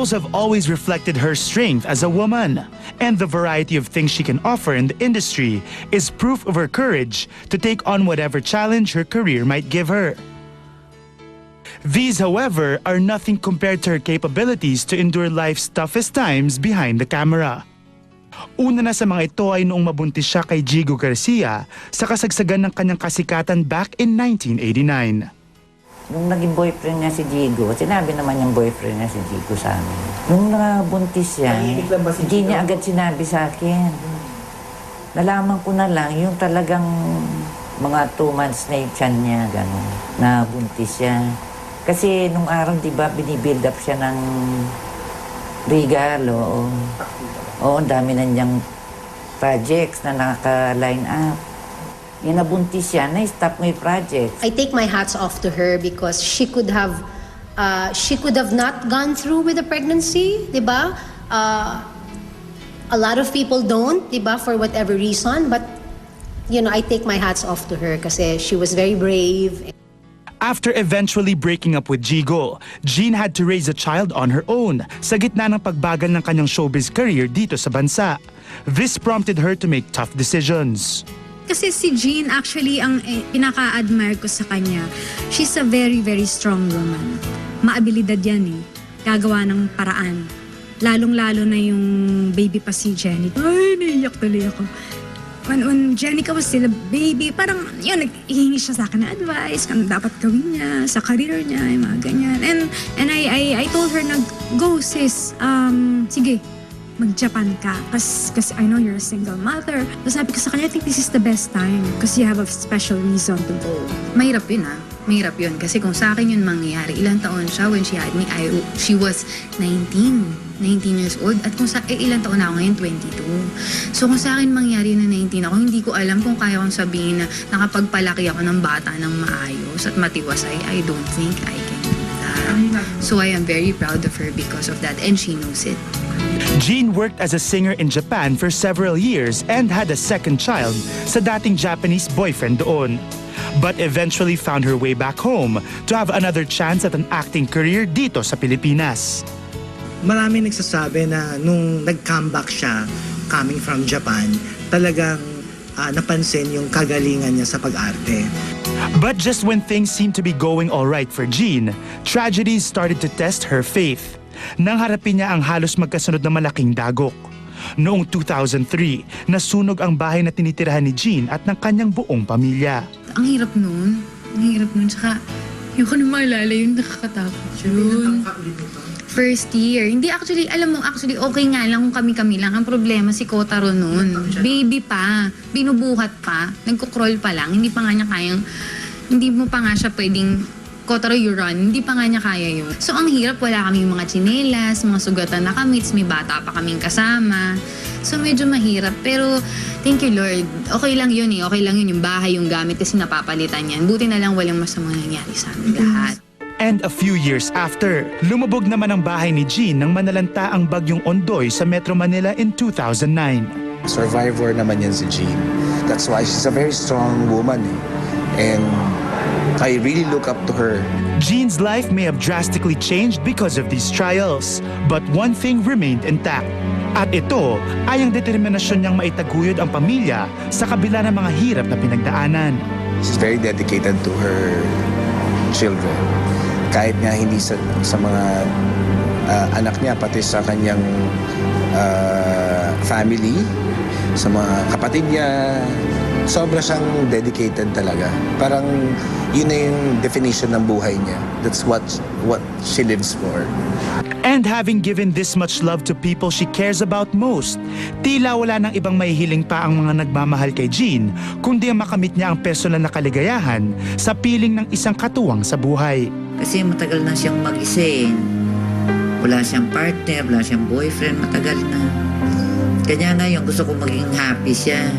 roles have always reflected her strength as a woman, and the variety of things she can offer in the industry is proof of her courage to take on whatever challenge her career might give her. These, however, are nothing compared to her capabilities to endure life's toughest times behind the camera. Una na sa mga ito ay noong mabuntis siya kay Jigo Garcia sa kasagsagan ng kanyang kasikatan back in 1989. Nung naging boyfriend niya si Jigo, sinabi naman yung boyfriend niya si Jigo sa amin. Nung nabuntis siya, hindi niya agad sinabi sa akin. Nalaman ko na lang yung talagang mga 2 months na yung tiyan niya, gano'n, nabuntis siya. Kasi nung araw, di ba, binibuild up siya ng regalo. Oo, ang dami na niyang projects na nakaka-line up. Yung nabuntis siya, na-stop mo yung projects. I take my hats off to her because she could have not gone through with the pregnancy, di ba? A lot of people don't, di ba, for whatever reason. But, you know, I take my hats off to her kasi she was very brave. After eventually breaking up with Jigo, Jean had to raise a child on her own sa gitna ng pagbagal ng kanyang showbiz career dito sa bansa. This prompted her to make tough decisions. Kasi si Jean, actually, ang pinaka-admire ko sa kanya, she's a very, very strong woman. Maabilidad yan eh. Gagawa ng paraan. Lalong-lalo na yung baby pa si Jenny. Ay, naiyak tuloy ako. When Jenica was still a baby, parang yun, naghihingi siya sa akin na advice, kung dapat gawin niya, sa career niya, yung mga ganyan. And I told her na, go sis, sige, mag-Japan ka. Kasi I know you're a single mother. Tapos sabi ko sa kanya, I think this is the best time kasi you have a special reason to go. Mahirap yun Mahirap yun. Kasi kung sa akin yun mangyayari, ilang taon siya when she had me, she was 19 years old. At kung ilang taon na ako ngayon, 22. So kung sa akin mangyari na 19 ako, hindi ko alam kung kaya kong sabihin na nakapagpalaki ako ng bata ng maayos at matiwasay. I don't think I can do that. So I am very proud of her because of that, and she knows it. Jean worked as a singer in Japan for several years and had a second child sa dating Japanese boyfriend doon. But eventually found her way back home to have another chance at an acting career dito sa Pilipinas. Marami nagsasabi na nung nag-comeback siya coming from Japan, talagang napansin yung kagalingan niya sa pag-arte. But just when things seemed to be going all right for Jean, tragedies started to test her faith. Nang harapin niya ang halos magkasunod na malaking dagok. Noong 2003, nasunog ang bahay na tinitirahan ni Jean at ng kanyang buong pamilya. Ang hirap nun. Tsaka, yung ko na maalala yung nakakatakot yun. First year. Hindi actually, alam mo, okay nga lang kung kami-kami lang. Ang problema si Kotaro nun. Baby pa. Binubuhat pa. Nagkukrol pa lang. Hindi pa nga niya kayang, hindi mo pa nga siya pwedeng Kotaro, you run. Hindi pa nga niya kaya yun. So, ang hirap, wala kaming mga tsinelas, mga sugatan na kamits, may bata pa kaming kasama. So, medyo mahirap. Pero, thank you, Lord. Okay lang yun eh. Okay lang yun yung bahay, yung gamit kasi napapalitan yan. Buti na lang walang masamang nangyari sa amin lahat. And a few years after, lumubog naman ang bahay ni Jean nang manalanta ang bagyong Ondoy sa Metro Manila in 2009. Survivor naman yan si Jean. That's why she's a very strong woman eh. And I really look up to her. Jean's life may have drastically changed because of these trials, but one thing remained intact. At ito ay ang determinasyon niyang maitaguyod ang pamilya sa kabila ng mga hirap na pinagdaanan. She's very dedicated to her children. Kahit nga hindi sa mga anak niya, pati sa kanyang family, sa mga kapatid niya, sobra siyang dedicated talaga. Parang yun na yung definition ng buhay niya. That's what she lives for. And having given this much love to people she cares about most, tila wala nang ibang mahihiling pa ang mga nagmamahal kay Jean, kundi ang makamit niya ang personal na kaligayahan sa piling ng isang katuwang sa buhay. Kasi matagal na siyang mag-isa eh. Wala siyang partner, wala siyang boyfriend, matagal na. Kanya ngayon gusto ko maging happy siya.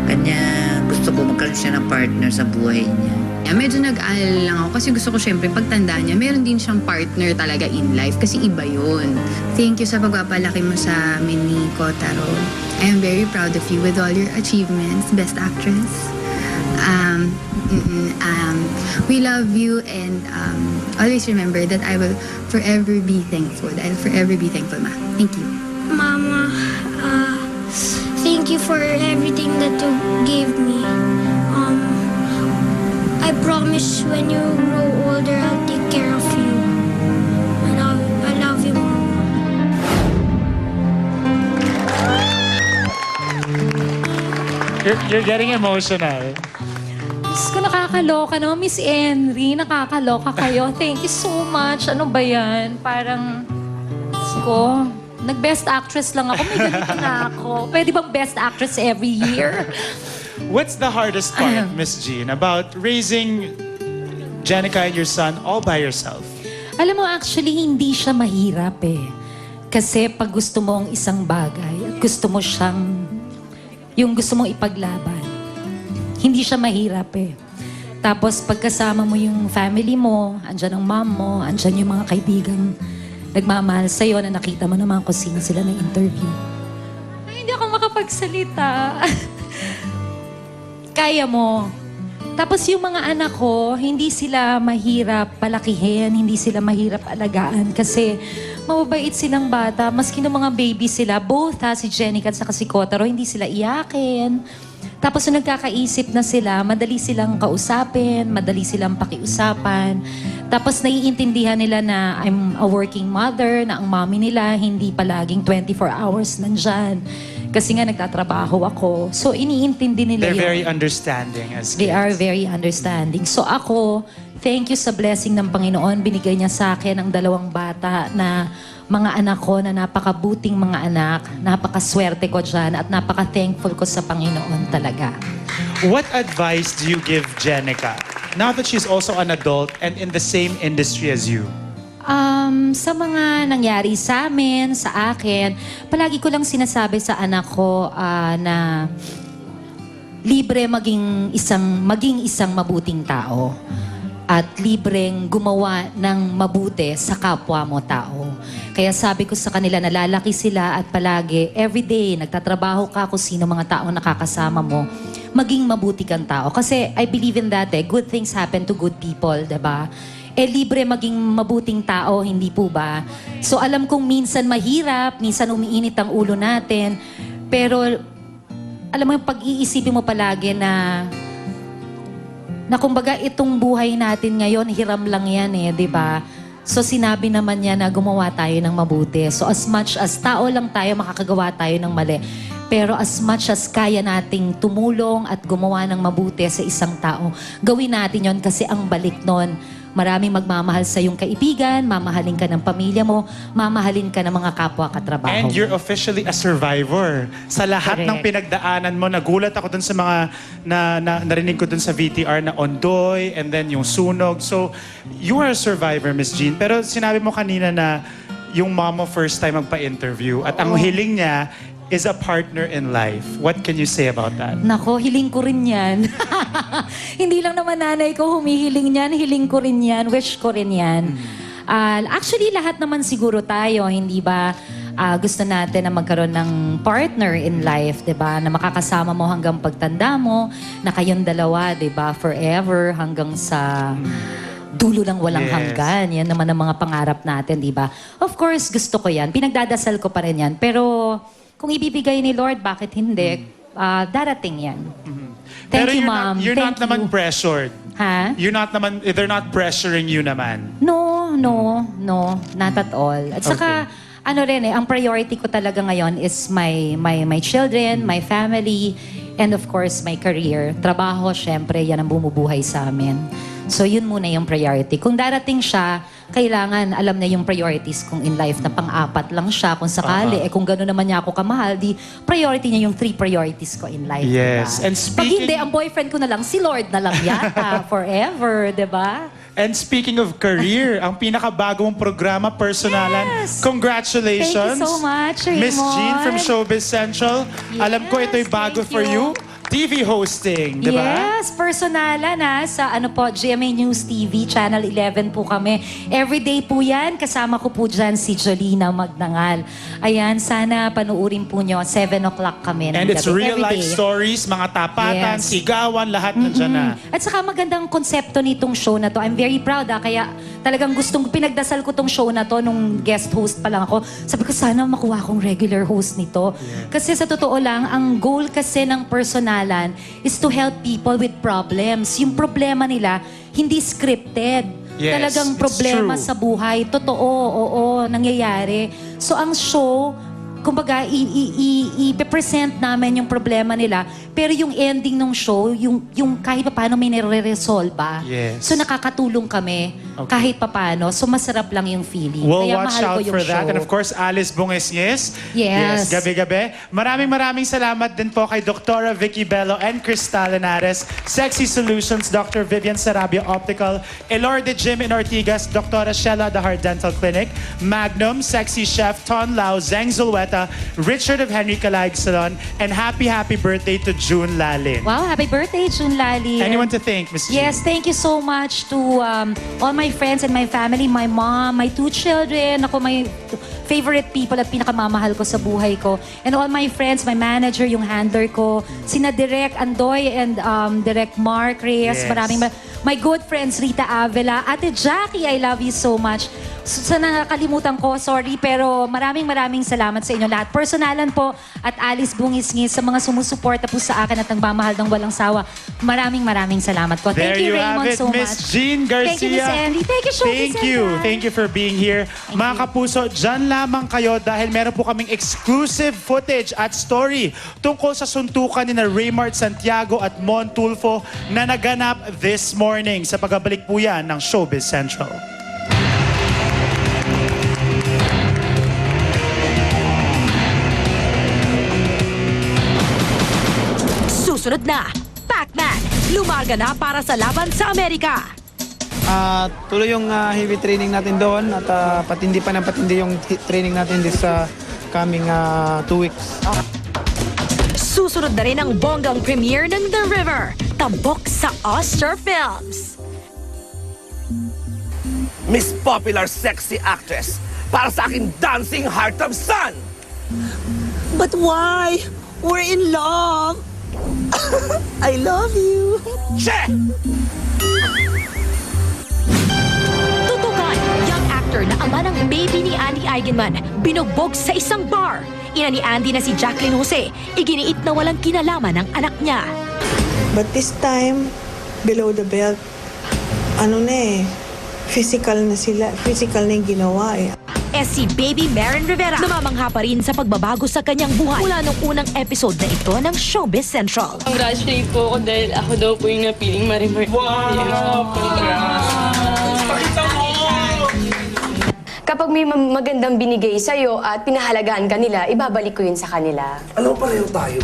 Kanya gusto ko magkaroon siya ng partner sa buhay niya. Medyo nag-aalala lang ako kasi gusto ko syempre pagtanda niya, meron din siyang partner talaga in life kasi iba yun. Thank you sa pagpapalaki mo sa amin ni Kotaro. I am very proud of you with all your achievements, Best Actress. We love you, and always remember that I will forever be thankful. I'll forever be thankful, Ma. Thank you. Mama, thank you for everything that you gave me. I promise when you grow older, I'll take care of you. I love you, Mama. You're getting emotional. Diyos ko, nakakaloka naman. Miss Henry, nakakaloka kayo. Thank you so much. Ano ba yan? Parang, Diyos ko, nag-best actress lang ako. May ganito na ako. Pwede bang best actress every year? What's the hardest part, Miss Jean, about raising Jenica and your son all by yourself? Alam mo, actually, hindi siya mahirap eh. Kasi pag gusto mo ang isang bagay at gusto mo siyang, yung gusto mong ipaglaban, hindi siya mahirap eh. Tapos pagkasama mo yung family mo, andyan ang mom mo, andyan yung mga kaibigang nagmamahal sa'yo na nakita mo naman kung sino sila na interview. Ay, hindi ako makapagsalita. Kaya mo. Tapos yung mga anak ko, hindi sila mahirap palakihin, hindi sila mahirap alagaan kasi mababait silang bata. Maski ng mga baby sila, both si Jenica at si Kotaro, hindi sila iyakin. Tapos nung nagkakaisip na sila, madali silang kausapin, madali silang pakiusapan. Tapos naiintindihan nila na I'm a working mother, na ang mommy nila hindi palaging 24 hours nandyan. Kasi nga nagtatrabaho ako. So iniintindi nila They're yun. very understanding as kids. They are very understanding. So ako, thank you sa blessing ng Panginoon. Binigay niya sa akin ang 2 bata na mga anak ko na napakabuting mga anak. Napakaswerte ko dyan at napaka-thankful ko sa Panginoon talaga. What advice do you give Jenica now that she's also an adult and in the same industry as you? Sa mga nangyari sa amin, sa akin, palagi ko lang sinasabi sa anak ko na libre maging isang mabuting tao at libreng gumawa ng mabuti sa kapwa mo tao. Kaya sabi ko sa kanila, nalalaki sila at palagi, everyday, nagtatrabaho ka kung sino mga tao nakakasama mo, maging mabuti kang tao. Kasi I believe in that good things happen to good people, diba? Libre maging mabuting tao, hindi po ba? So alam kong minsan mahirap, minsan umiinit ang ulo natin, pero alam mo yung pag-iisipin mo palagi na kumbaga itong buhay natin ngayon, hiram lang yan di ba? So sinabi naman niya na gumawa tayo ng mabuti. So as much as tao lang tayo, makakagawa tayo ng mali. Pero as much as kaya nating tumulong at gumawa ng mabuti sa isang tao, gawin natin yon kasi ang balik nun, maraming magmamahal sa iyong kaibigan, mamahalin ka ng pamilya mo, mamahalin ka ng mga kapwa katrabaho. And you're officially a survivor. Sa lahat ng Correct. pinagdaanan mo, nagulat ako dun sa mga narinig ko dun sa VTR na Ondoy and then yung Sunog. So, you are a survivor, Miss Jean. Pero sinabi mo kanina na yung mom mo first time magpa-interview at ang hiling niya is a partner in life. What can you say about that? Nako, hiling ko rin yan. Hindi lang naman nanay ko humihiling yan, hiling ko rin yan, wish ko rin yan. Actually, lahat naman siguro tayo, hindi ba gusto natin na magkaroon ng partner in life, di ba? Na makakasama mo hanggang pagtanda mo, na kayong dalawa, di ba? Forever, hanggang sa dulo ng walang Yes. hanggan. Yan naman ang mga pangarap natin, di ba? Of course, gusto ko yan. Pinagdadasal ko pa rin yan. Pero kung ibibigay ni Lord, bakit hindi? Darating yan. Thank Pero you, you're Ma'am. You're Thank not naman you. pressured. Ha? You're not naman, they're not pressuring you naman. No, not at all. At saka, ano rin ang priority ko talaga ngayon is my children, my family, and of course, my career. Trabaho, syempre, yan ang bumubuhay sa amin. So, yun muna yung priority. Kung darating siya, kailangan alam na yung priorities kung in life na pang-apat lang siya. Kung sakali, kung gano'n naman niya ako kamahal, di priority niya yung 3 priorities ko in life. Yes. Diba? And Pag speaking- hindi, ang boyfriend ko na lang, si Lord na lang yata, forever, di ba? And speaking of career, ang pinakabagong programa, Personalan. Yes! Congratulations. Thank you so much, Miss Raymond. Jean from Showbiz Central. Alam ko ito'y Yes, bago thank for you. you. TV hosting, di ba? Yes, personalan sa GMA News TV, Channel 11 po kami. Everyday po yan, kasama ko po dyan si Jolina Magdangal. Ayan, sana panuurin po nyo, 7 o'clock kami ng And it's gabi. real life Everyday. stories, mga tapatan, Yes. sigawan, lahat nandyan na. At saka magandang konsepto nitong show na to. I'm very proud kaya talagang pinagdasal ko tong show na to nung guest host pa lang ako. Sabi ko, sana makuha akong regular host nito. Kasi sa totoo lang, ang goal kasi ng personalan is to help people with problems. Yung problema nila, hindi scripted. Yes, Talagang it's problema true. sa buhay. Totoo, oo, nangyayari. So ang show, kumbaga, i-present namin yung problema nila, pero yung ending ng show, yung kahit paano may nire-resolve. Yes. So nakakatulong kami kahit papaano. So masarap lang yung feeling. We'll Kaya watch mahal ko out yung for show. that. And of course, Alice Bungesñez. Yes. Gabi-gabi. Maraming salamat din po kay Dr. Vicky Bello and Cristal Linares. Sexy Solutions, Dr. Vivian Sarabia Optical. Elorde Jim in Ortigas, Dr. Shella Dahar Dental Clinic. Magnum, Sexy Chef Ton Lau, Zeng Zulweta, Richard of Henry Calaig Salon. And happy birthday to June Lalin. Wow, happy birthday, June Lali. Anyone to thank, Ms. June? Yes, thank you so much to all my friends and my family, my mom, my 2 children, my favorite people at pinakamamahal ko sa buhay ko. And all my friends, my manager, yung handler ko, sina Direk Andoy and Direk Mark Reyes. Yes. My good friends, Rita Avila. Ate Jackie, I love you so much. Sa nakakalimutan ko, sorry, pero maraming salamat sa inyo lahat. Personalan po at Alice Bungisngis sa mga sumusuporta po sa akin at nagmamahal ng walang sawa. Maraming salamat po. There Thank you, you Raymond, have it, so Miss much. Jean Garcia. Thank you, Miss Andy. Thank you, Showbiz Central. Thank you for being here. Mga kapuso, dyan lamang kayo dahil meron po kaming exclusive footage at story tungkol sa suntukan ni na Raymart Santiago at Mon Tulfo na naganap this morning sa pagbabalik po yan ng Showbiz Central. Susunod na, Pac-Man, lumarga na para sa laban sa Amerika. Tuloy yung heavy training natin doon at patindi pa ng patindi yung training natin this coming 2 weeks. Susunod na rin ang bonggang premiere ng The River, tampok sa Oscar Films. Miss Popular Sexy Actress, para sa akin Dancing Heart of Sun! But why? We're in love. I love you. Che! Tutukan, young actor na ama ng baby ni Andy Eigenman, binugbog sa isang bar. Ina ni Andy na si Jacqueline Jose, iginiit na walang kinalaman ng anak niya. But this time, below the belt, physical na yung ginawa Si Baby Maren Rivera, namamangha pa rin sa pagbabago sa kanyang buhay mula nung unang episode na ito ng Showbiz Central. Congratulate po ako dahil ako daw po yung napiling Marimar. Wow! Kapag may magandang binigay sa'yo at pinahalagaan ka nila, ibabalik ko yun sa kanila. Alam mo, pareho tayo.